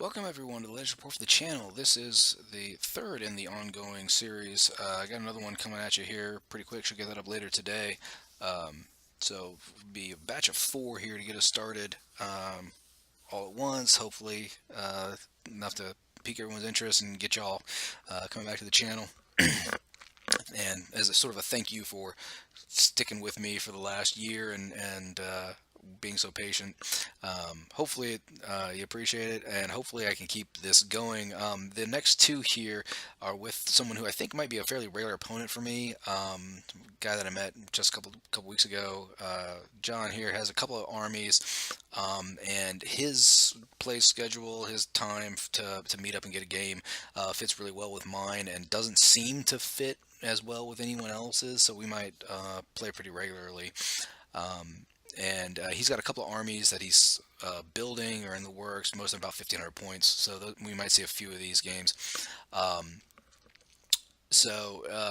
Welcome everyone to the latest report for the channel. This is the third in the ongoing series. I got another one coming at you here pretty quick. Should get that up later today. So be a batch of 4 here to get us started all at once. Hopefully enough to pique everyone's interest and get y'all coming back to the channel. And as a sort of a thank you for sticking with me for the last year and being so patient. Hopefully you appreciate it, and hopefully I can keep this going. The next two here are with someone who I think might be a fairly rare opponent for me. Guy that I met just a couple weeks ago. John here has a couple of armies, and his play schedule, his time to meet up and get a game fits really well with mine, and doesn't seem to fit as well with anyone else's. So we might play pretty regularly. And he's got a couple of armies that he's building or in the works, most of them about 1,500 points, so we might see a few of these games.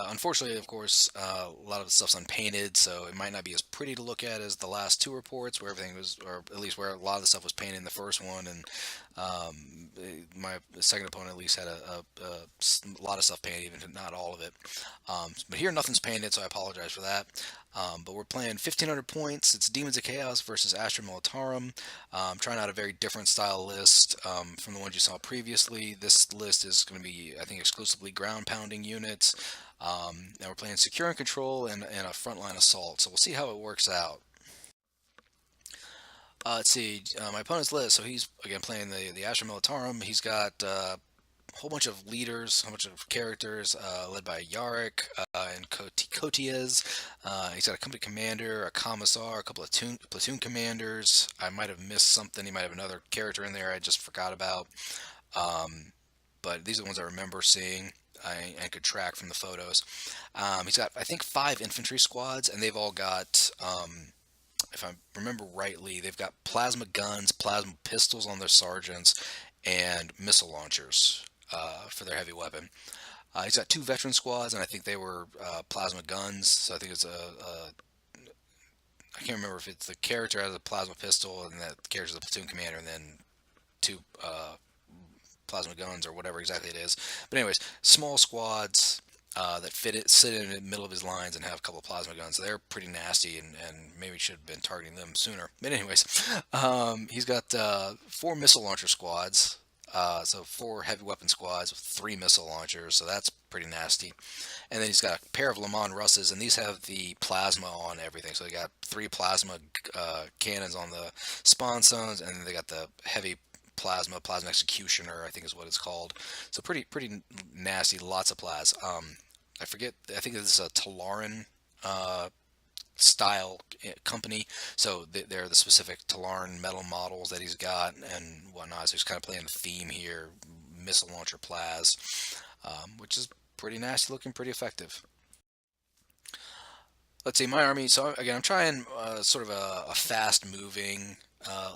Unfortunately, of course, a lot of the stuff's unpainted, so it might not be as pretty to look at as the last two reports, where everything was, or at least where a lot of the stuff was painted in the first one, and my second opponent at least had a lot of stuff painted, even if not all of it. But here nothing's painted, so I apologize for that. But we're playing 1,500 points. It's Daemons of Chaos versus Astra Militarum. Trying out a very different style list from the ones you saw previously. This list is going to be, I think, exclusively ground pounding units. And we're playing secure and control and a frontline assault. So we'll see how it works out. Let's see, my opponent's list. So he's again playing the Astra Militarum. He's got a whole bunch of leaders, a whole bunch of characters, led by Yarick and Kotias. He's got a company commander, a commissar, a couple of platoon commanders. I might have missed something. He might have another character in there I just forgot about. But these are the ones I remember seeing and could track from the photos. He's got, I think, 5 infantry squads, and they've all got, if I remember rightly, they've got plasma guns, plasma pistols on their sergeants, and missile launchers for their heavy weapon. He's got 2 veteran squads, and I think they were plasma guns. So I think it's I can't remember if it's the character has a plasma pistol, and that character's the platoon commander, and then 2 plasma guns or whatever exactly it is. But anyways, small squads that sit in the middle of his lines and have a couple of plasma guns. So they're pretty nasty, and maybe should have been targeting them sooner. But anyways, he's got 4 missile launcher squads. So 4 heavy weapon squads with 3 missile launchers, so that's pretty nasty. And then he's got a pair of Le Mans Russes, and these have the plasma on everything. So they got 3 plasma cannons on the spawn zones, and then they got the heavy plasma executioner, I think is what it's called. So pretty nasty, lots of plas. I forget, I think this is a Talaran style company, so they're the specific Talaran metal models that he's got and whatnot. So he's kind of playing the theme here, missile launcher plas, which is pretty nasty looking, pretty effective. Let's see, my army. So again, I'm trying sort of a fast moving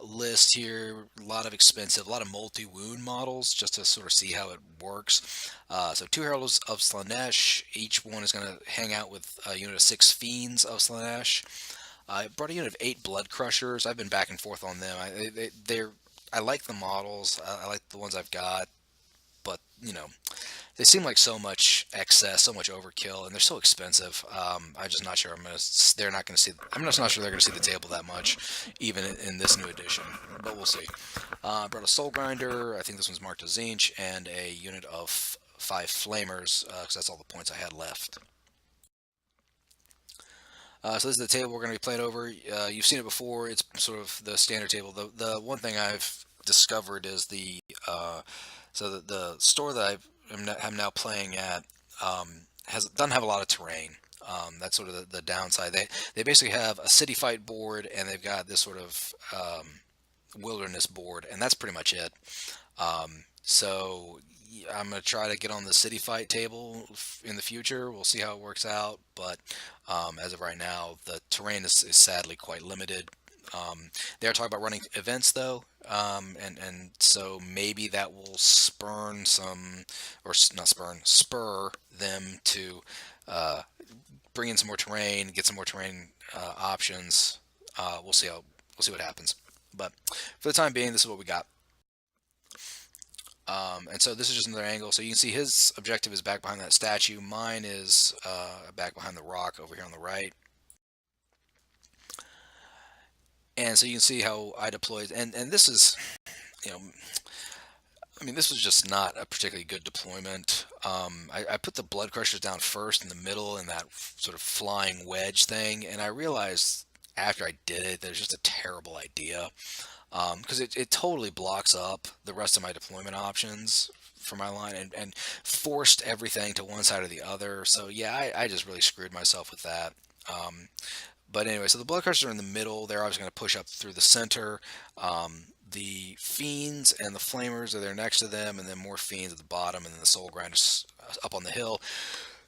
list here. A lot of expensive, a lot of multi-wound models just to sort of see how it works. So 2 Heralds of Slaanesh. Each one is going to hang out with a unit of 6 Fiends of Slaanesh. I brought a unit of 8 Blood Crushers. I've been back and forth on them. I like the models. I like the ones I've got, but you know, they seem like so much excess, so much overkill, and they're so expensive. I'm just not sure they're not going to see. I'm just not sure they're going to see the table that much, even in this new edition. But we'll see. Brought a Soul Grinder. I think this one's marked as Zinch, and a unit of 5 Flamers, because that's all the points I had left. So this is the table we're going to be playing over. You've seen it before. It's sort of the standard table. The one thing I've discovered is the store that I'm now playing at doesn't have a lot of terrain. That's sort of the downside. They basically have a city fight board, and they've got this sort of wilderness board, and that's pretty much it. So I'm going to try to get on the city fight table in the future. We'll see how it works out, but as of right now, the terrain is sadly quite limited. They're talking about running events though, and so maybe that will spur them to bring in some more terrain, get some more terrain options. We'll see what happens. But for the time being, this is what we got. And so this is just another angle. So you can see his objective is back behind that statue. Mine is back behind the rock over here on the right. And so you can see how I deployed. And this is, you know, I mean, this was just not a particularly good deployment. I put the blood crushers down first in the middle in that sort of flying wedge thing. And I realized after I did it that it was just a terrible idea. Because it totally blocks up the rest of my deployment options for my line and forced everything to one side or the other. So yeah, I just really screwed myself with that. Um, but anyway, so the blood crushers are in the middle. They're obviously going to push up through the center. The fiends and the flamers are there next to them, and then more fiends at the bottom, and then the soul grinders up on the hill,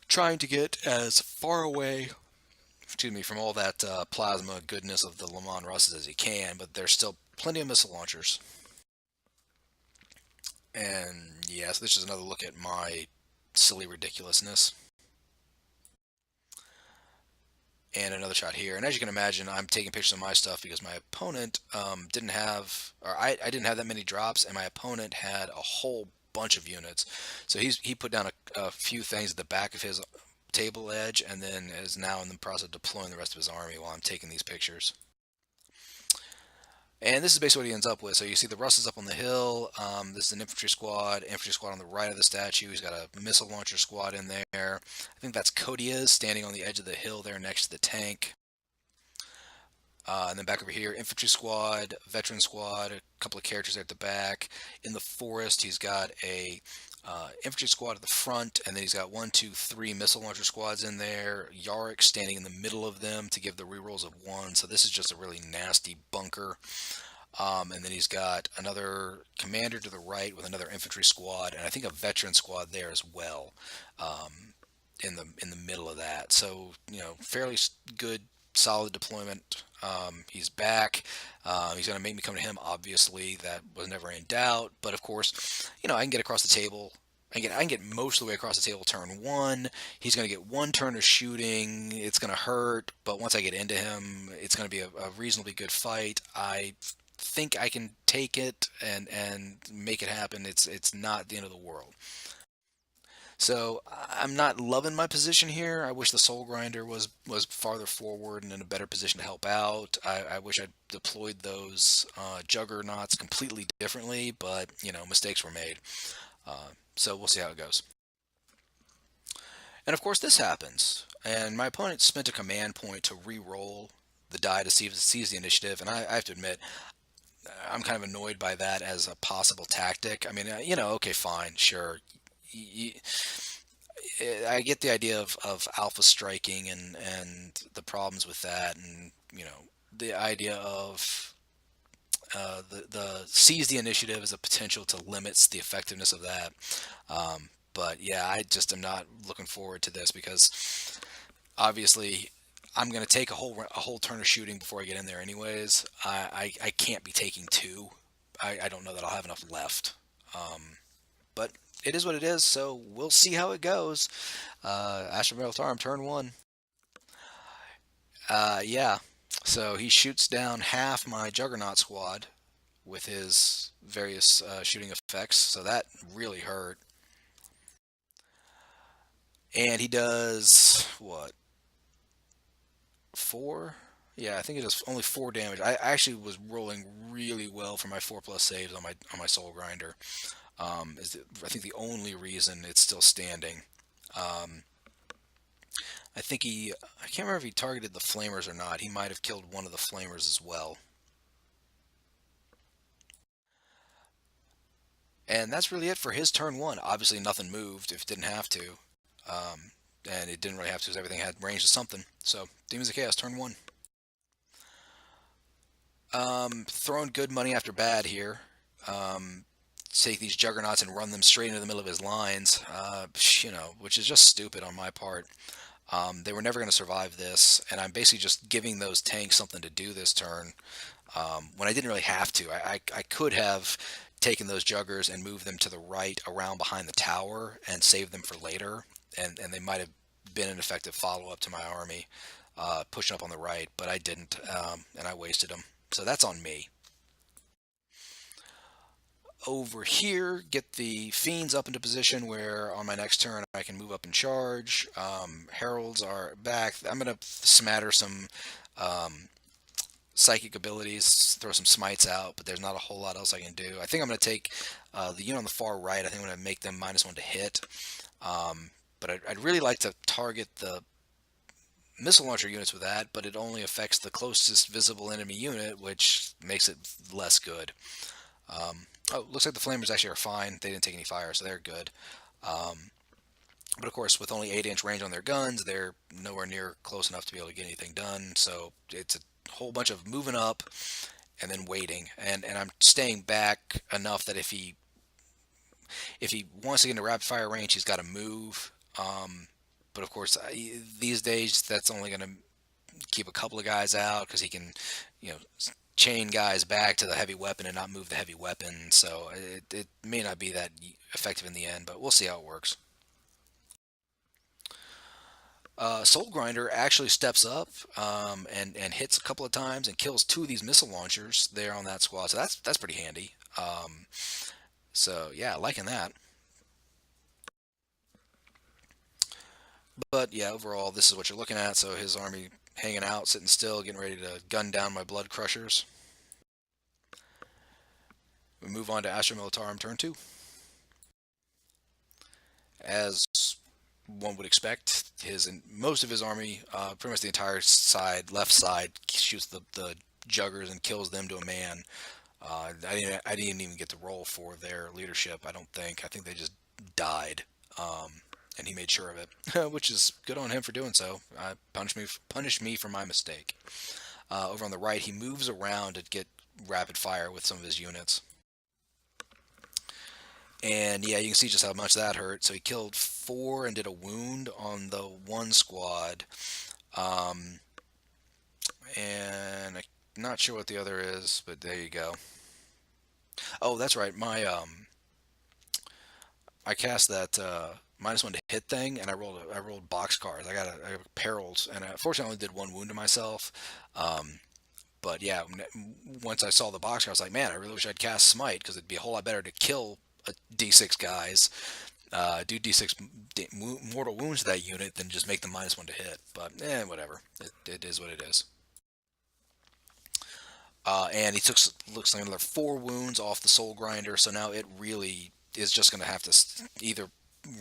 trying to get as far away, excuse me, from all that plasma goodness of the Le Mans Russes as he can. But there's still plenty of missile launchers. And yes, this is another look at my silly ridiculousness. And another shot here. And as you can imagine, I'm taking pictures of my stuff because my opponent didn't have, or I didn't have that many drops, and my opponent had a whole bunch of units. So he put down a few things at the back of his table edge, and then is now in the process of deploying the rest of his army while I'm taking these pictures. And this is basically what he ends up with. So you see the Russ is up on the hill. This is an infantry squad on the right of the statue. He's got a missile launcher squad in there. I think that's Kodia's standing on the edge of the hill there next to the tank. And then back over here, infantry squad, veteran squad, a couple of characters there at the back. In the forest, he's got a infantry squad at the front, and then he's got 1, 2, 3 missile launcher squads in there. Yarick standing in the middle of them to give the rerolls of 1. So this is just a really nasty bunker. And then he's got another commander to the right with another infantry squad, and I think a veteran squad there as well, in the middle of that. So fairly good, solid deployment. He's back. He's going to make me come to him. Obviously, that was never in doubt. But of course, I can get across the table. I can get most of the way across the table turn 1. He's going to get 1 turn of shooting. It's going to hurt, but once I get into him, it's going to be a reasonably good fight. I think I can take it and make it happen. It's not the end of the world. So I'm not loving my position here. I wish the Soul Grinder was farther forward and in a better position to help out. I wish I'd deployed those Juggernauts completely differently, but mistakes were made. So we'll see how it goes. And of course this happens, and my opponent spent a command point to re-roll the die to see if it sees the initiative, and I have to admit, I'm kind of annoyed by that as a possible tactic. I mean, okay, fine, sure. I get the idea of alpha striking and the problems with that, and the idea of the seize the initiative as a potential to limits the effectiveness of that. But yeah, I just am not looking forward to this because obviously I'm going to take a whole turn of shooting before I get in there anyways. I can't be taking 2. I don't know that I'll have enough left. But it is what it is, so we'll see how it goes. Astra Militarum, turn 1. Yeah, so he shoots down half my Juggernaut squad with his various shooting effects, so that really hurt. And he does, what, 4? Yeah, I think it does only 4 damage. I actually was rolling really well for my 4+ saves on my Soul Grinder. I think the only reason it's still standing. I can't remember if he targeted the flamers or not. He might have killed one of the flamers as well. And that's really it for his turn 1. Obviously nothing moved if it didn't have to. And it didn't really have to because everything had range to something. So, Demons of Chaos, turn 1. Throwing good money after bad here. Take these Juggernauts and run them straight into the middle of his lines, which is just stupid on my part. They were never going to survive this, and I'm basically just giving those tanks something to do this turn when I didn't really have to. I could have taken those Juggers and moved them to the right around behind the tower and saved them for later, and they might have been an effective follow-up to my army pushing up on the right, but I didn't, and I wasted them. So that's on me. over here, get the fiends up into position where on my next turn I can move up and charge. Heralds are back. I'm going to smatter some psychic abilities, throw some smites out, but there's not a whole lot else I can do. I think I'm going to take the unit on the far right. I think I'm going to make them -1 to hit. But I'd really like to target the missile launcher units with that, but it only affects the closest visible enemy unit, which makes it less good. Oh, looks like the flamers actually are fine. They didn't take any fire, so they're good. But of course, with only 8-inch range on their guns, they're nowhere near close enough to be able to get anything done. So it's a whole bunch of moving up and then waiting. And I'm staying back enough that if he wants to get into rapid fire range, he's got to move. But of course, these days that's only going to keep a couple of guys out because he can, you know, chain guys back to the heavy weapon and not move the heavy weapon. So it may not be that effective in the end, but we'll see how it works. Soul Grinder actually steps up and hits a couple of times and kills 2 of these missile launchers there on that squad. So that's pretty handy. So yeah, liking that. But yeah, overall, this is what you're looking at. So his army hanging out, sitting still, getting ready to gun down my blood crushers. We move on to Astra Militarum turn 2. As one would expect, most of his army, pretty much the entire side, left side, shoots the juggers and kills them to a man. I didn't even get to roll for their leadership. I don't think. I think they just died, and he made sure of it, which is good on him for doing so. Punished me for my mistake. Over on the right, he moves around to get rapid fire with some of his units. And yeah, you can see just how much that hurt. So he killed 4 and did a wound on the one squad. And I'm not sure what the other is, but there you go. Oh, that's right. I cast that -1 to hit thing, and I rolled box cards. I got perils, and I fortunately only did 1 wound to myself. But yeah, once I saw the box card, I was like, man, I really wish I'd cast smite because it'd be a whole lot better to kill D6 guys, do D6 mortal wounds to that unit than just make them -1 to hit. But whatever. It is what it is. And he looks like another 4 wounds off the Soul Grinder, so now it really is just going to have to either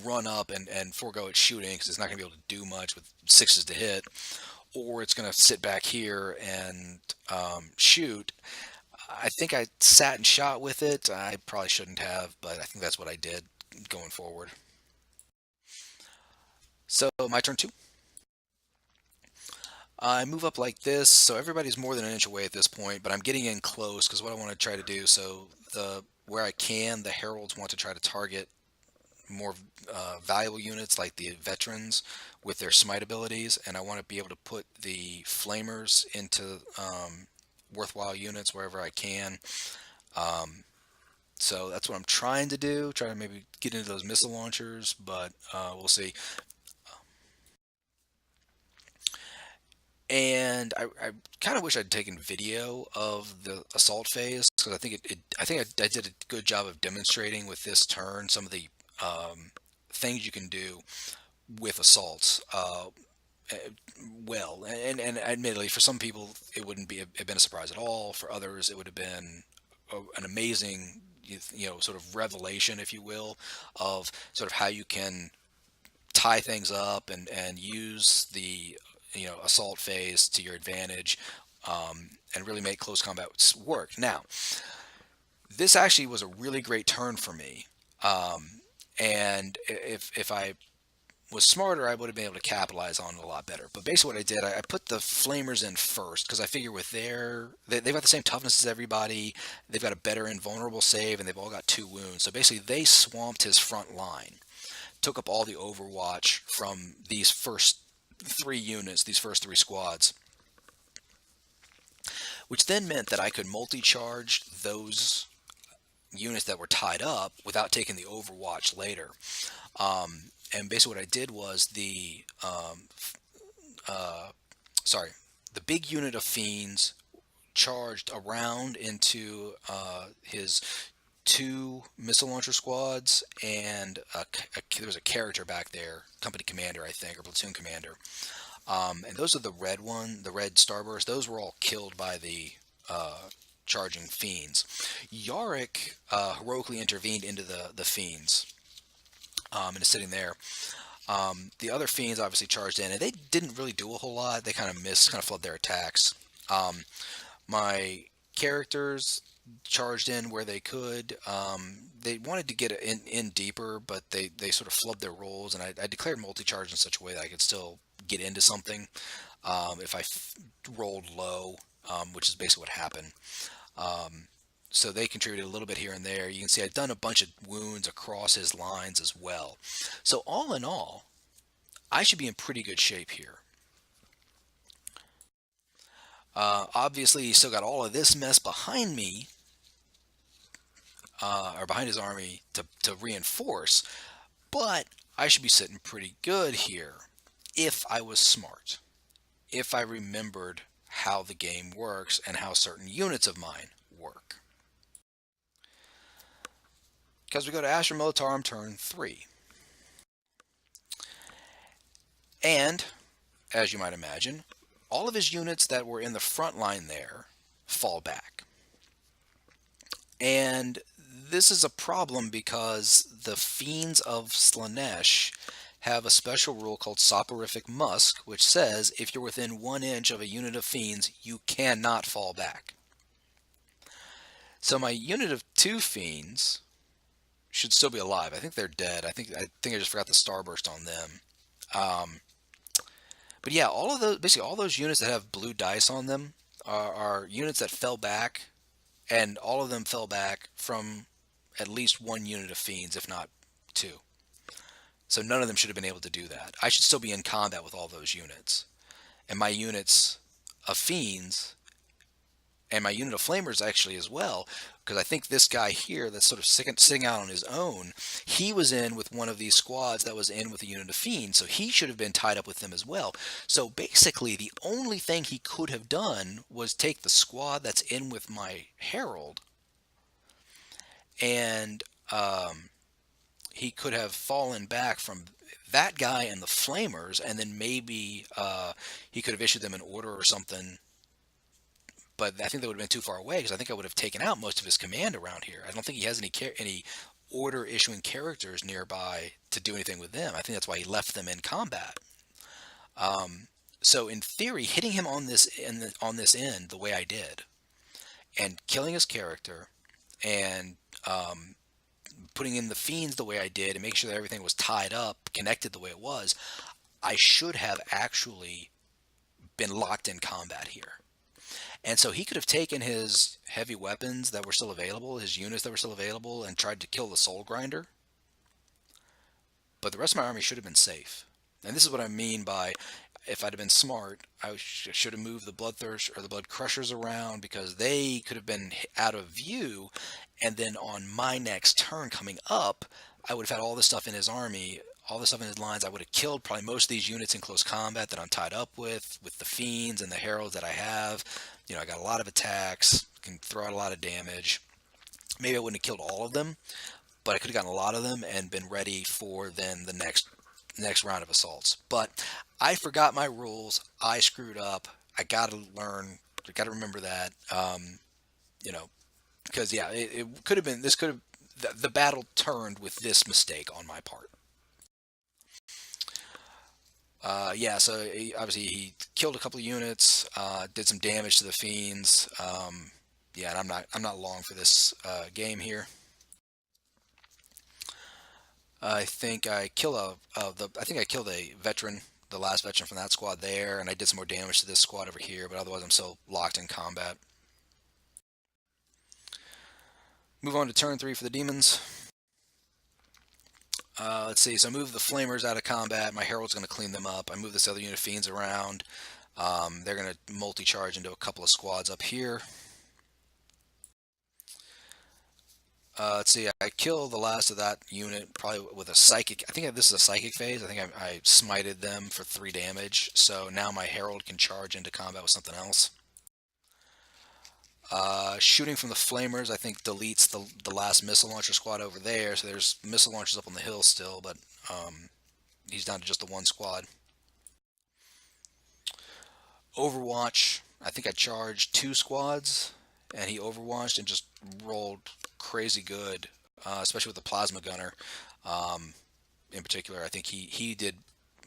run up and forego its shooting because it's not going to be able to do much with 6s to hit, or it's going to sit back here and shoot. I think I sat and shot with it. I probably shouldn't have, but I think that's what I did going forward. So my turn 2. I move up like this, so everybody's more than an inch away at this point, but I'm getting in close because what I want to try to do, so where I can, the heralds want to try to target more valuable units like the veterans with their smite abilities, and I want to be able to put the flamers into worthwhile units wherever I can. So that's what I'm trying to do, try to maybe get into those missile launchers, but we'll see. And I kind of wish I'd taken video of the assault phase because I think I did a good job of demonstrating with this turn some of the things you can do with assaults. Well, and admittedly, for some people it wouldn't have been a surprise at all. For others, it would have been an amazing, sort of revelation, if you will, of sort of how you can tie things up and use the assault phase to your advantage, and really make close combat work. Now, this actually was a really great turn for me, and if I was smarter, I would have been able to capitalize on it a lot better. But basically what I did, I put the flamers in first because I figure with they've got the same toughness as everybody, they've got a better invulnerable save, and they've all got 2 wounds. So basically they swamped his front line, took up all the overwatch from these first 3 units, these first 3 squads, which then meant that I could multi-charge those units that were tied up without taking the overwatch later. And basically what I did was the big unit of fiends charged around into his 2 missile launcher squads, and there was a character back there, company commander, I think, or platoon commander. And those are the the red starburst. Those were all killed by the charging fiends. Yarick heroically intervened into the fiends, and is sitting there. The other fiends obviously charged in, and they didn't really do a whole lot. They kind of missed, kind of flooded their attacks. My characters charged in where they could. They wanted to get in deeper, but they sort of flubbed their rolls, and I declared multi-charge in such a way that I could still get into something if I rolled low, which is basically what happened. So they contributed a little bit here and there. You can see I've done a bunch of wounds across his lines as well. So all in all, I should be in pretty good shape here. Obviously, he's still got all of this mess behind me, or behind his army to reinforce, but I should be sitting pretty good here if I was smart, if I remembered how the game works and how certain units of mine work. Because we go to Astra Militarum turn 3. And, as you might imagine, all of his units that were in the front line there fall back. And this is a problem because the Fiends of Slaanesh have a special rule called Soporific Musk, which says if you're within 1 inch of a unit of Fiends, you cannot fall back. So my unit of 2 Fiends should still be alive. I think they're dead. I think I just forgot the starburst on them. But yeah, basically all those units that have blue dice on them are units that fell back, and all of them fell back from at least 1 unit of Fiends, if not 2. So none of them should have been able to do that. I should still be in combat with all those units. And my units of Fiends and my unit of Flamers actually as well, because I think this guy here that's sort of sitting out on his own, he was in with one of these squads that was in with a unit of Fiends, so he should have been tied up with them as well. So basically the only thing he could have done was take the squad that's in with my Herald, and he could have fallen back from that guy and the Flamers, and then maybe he could have issued them an order or something. But I think that would have been too far away, because I think I would have taken out most of his command around here. I don't think he has any order issuing characters nearby to do anything with them. I think that's why he left them in combat. So in theory, hitting him on this end the way I did, and killing his character, and putting in the Fiends the way I did, and making sure that everything was tied up, connected the way it was, I should have actually been locked in combat here. And so he could have taken his heavy weapons that were still available, his units that were still available, and tried to kill the Soul Grinder. But the rest of my army should have been safe. And this is what I mean by, if I'd have been smart, I should have moved the Bloodthirst or the Blood Crushers around, because they could have been out of view. And then on my next turn coming up, I would have had all this stuff in his army, all this stuff in his lines. I would have killed probably most of these units in close combat that I'm tied up with the Fiends and the Heralds that I have. You know, I got a lot of attacks, can throw out a lot of damage. Maybe I wouldn't have killed all of them, but I could have gotten a lot of them and been ready for then the next round of assaults. But I forgot my rules. I screwed up. I got to learn. I got to remember that. You know, because yeah, it could have been. This could have. The battle turned with this mistake on my part. Yeah, so obviously he killed a couple of units, did some damage to the Fiends. Yeah, and I'm not long for this game here. I think I killed a veteran, the last veteran from that squad there, and I did some more damage to this squad over here. But otherwise, I'm still locked in combat. Move on to turn 3 for the demons. Let's see, so I move the Flamers out of combat. My Herald's going to clean them up. I move this other unit of Fiends around. They're going to multi-charge into a couple of squads up here. Let's see, I kill the last of that unit probably with a Psychic. I think this is a Psychic phase. I think I smited them for 3 damage. So now my Herald can charge into combat with something else. Shooting from the flamers, I think, deletes the last missile launcher squad over there. So there's missile launchers up on the hill still, but he's down to just the one squad. Overwatch, I think I charged two squads, and he overwatched and just rolled crazy good, especially with the plasma gunner. Um, in particular, I think he did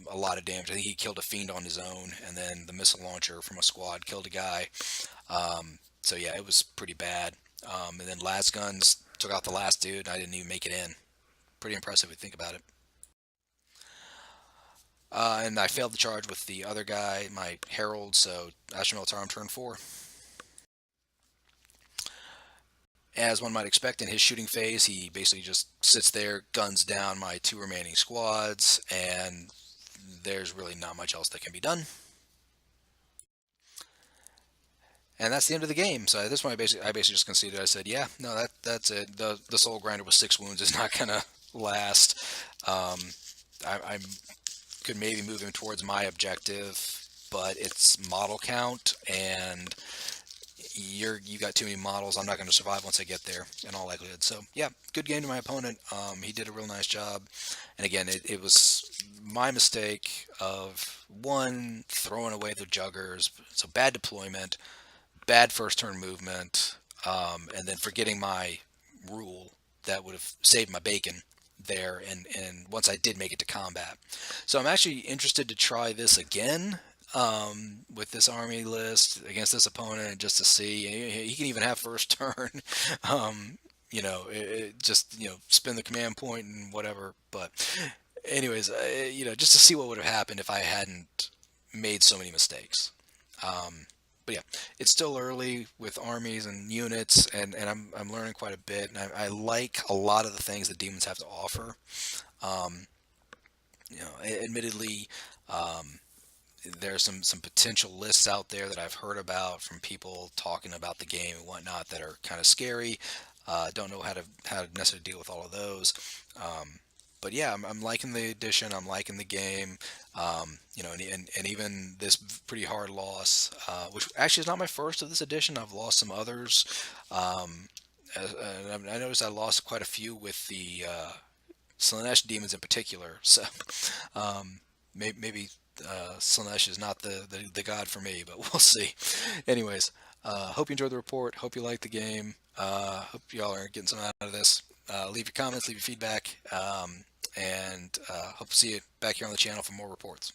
a lot of damage. I think he killed a fiend on his own, and then the missile launcher from a squad killed a guy. So yeah, it was pretty bad. And then las guns took out the last dude. And I didn't even make it in. Pretty impressive if you think about it. And I failed the charge with the other guy, my herald. So Astra Militarum turn 4. As one might expect in his shooting phase, he basically just sits there, guns down my two remaining squads, and there's really not much else that can be done. And that's the end of the game. So at this point, I basically just conceded. I said, yeah, no, that's it. The soul grinder with 6 wounds is not gonna last. Um, I could maybe move him towards my objective, but it's model count, and you got too many models. I'm not going to survive once I get there, in all likelihood. So yeah, good game to my opponent. He did a real nice job, and again, it was my mistake of one throwing away the juggers, so bad deployment, bad first turn movement, and then forgetting my rule that would have saved my bacon there, and once I did make it to combat. So I'm actually interested to try this again, with this army list against this opponent, just to see. He can even have first turn. um, just spin the command point and whatever. But anyways, just to see what would have happened if I hadn't made so many mistakes. But yeah, it's still early with armies and units, and I'm learning quite a bit, and I like a lot of the things that demons have to offer. Um, Admittedly, um, there's some potential lists out there that I've heard about from people talking about the game and whatnot that are kind of scary. Don't know how to necessarily deal with all of those. But yeah, I'm liking the edition. I'm liking the game. And even this pretty hard loss, which actually is not my first of this edition. I've lost some others. Um, I noticed I lost quite a few with the Slanesh demons in particular. So maybe Slanesh is not the god for me, but we'll see. Anyways, hope you enjoyed the report. Hope you like the game. Hope y'all are getting something out of this. Leave your comments, leave your feedback, and hope to see you back here on the channel for more reports.